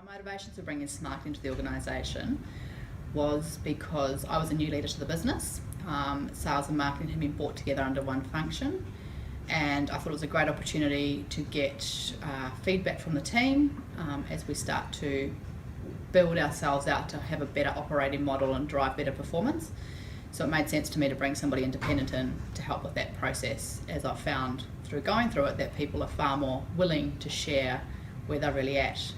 My motivation for bringing Smarketing to the organisation was because I was a new leader to the business. Sales and marketing had been brought together under one function, and I thought it was a great opportunity to get feedback from the team as we start to build ourselves out to have a better operating model and drive better performance. So it made sense to me to bring somebody independent in to help with that process, as I've found through going through it that people are far more willing to share where they're really at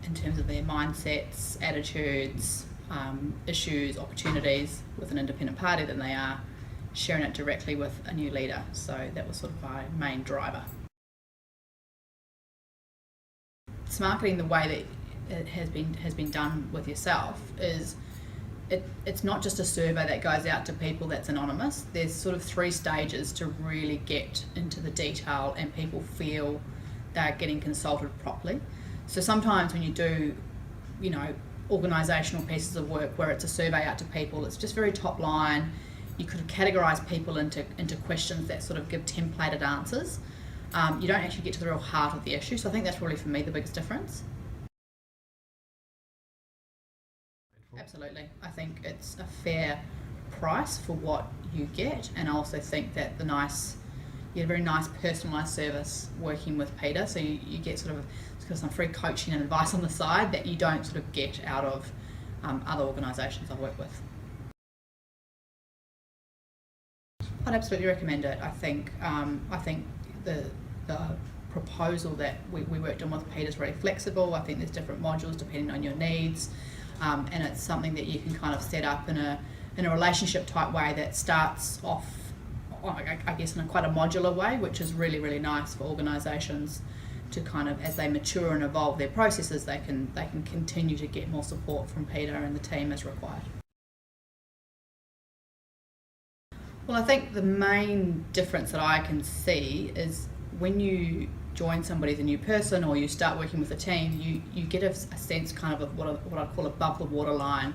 in terms of their mindsets, attitudes, issues, opportunities with an independent party than they are sharing it directly with a new leader. So that was sort of my main driver. Smarketing, the way that it has been done with yourself, is it's not just a survey that goes out to people that's anonymous. There's sort of 3 stages to really get into the detail and people feel they're getting consulted properly. So sometimes when you do, organisational pieces of work where it's a survey out to people, it's just very top line. You could categorise people into questions that sort of give templated answers. You don't actually get to the real heart of the issue. So I think that's really, for me, the biggest difference. Absolutely. I think it's a fair price for what you get, and I also think that you get a very nice personalised service working with Peter, so you get sort of some free coaching and advice on the side that you don't sort of get out of other organisations I've worked with. I'd absolutely recommend it. I think the proposal that we worked on with Peter is very flexible. I think there's different modules depending on your needs, and it's something that you can kind of set up in a relationship type way that starts off, I guess, in quite a modular way, which is really, really nice for organisations to kind of, as they mature and evolve their processes, they can continue to get more support from Peter and the team as required. Well, I think the main difference that I can see is when you join somebody as a new person or you start working with a team, you get a sense kind of what I call above the waterline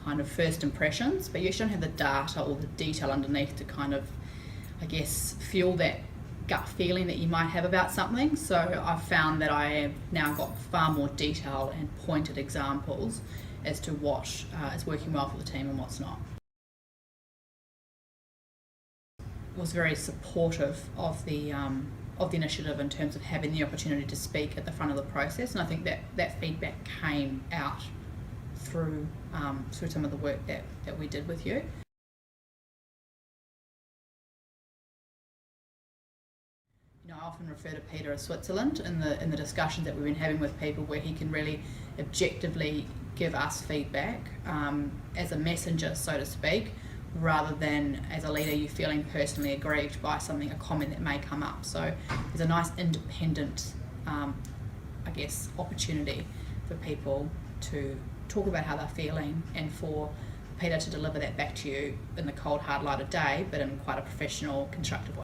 kind of first impressions, but you actually don't have the data or the detail underneath to kind of, I guess, fuel that gut feeling that you might have about something. So I've found that I have now got far more detail and pointed examples as to what is working well for the team and what's not. Was very supportive of the initiative in terms of having the opportunity to speak at the front of the process, and I think that feedback came out through some of the work that we did with you. I often refer to Peter as Switzerland in the discussions that we've been having with people, where he can really objectively give us feedback as a messenger, so to speak, rather than as a leader you feeling personally aggrieved by a comment that may come up. So there's a nice independent, I guess, opportunity for people to talk about how they're feeling, and for Peter to deliver that back to you in the cold, hard light of day, but in quite a professional, constructive way.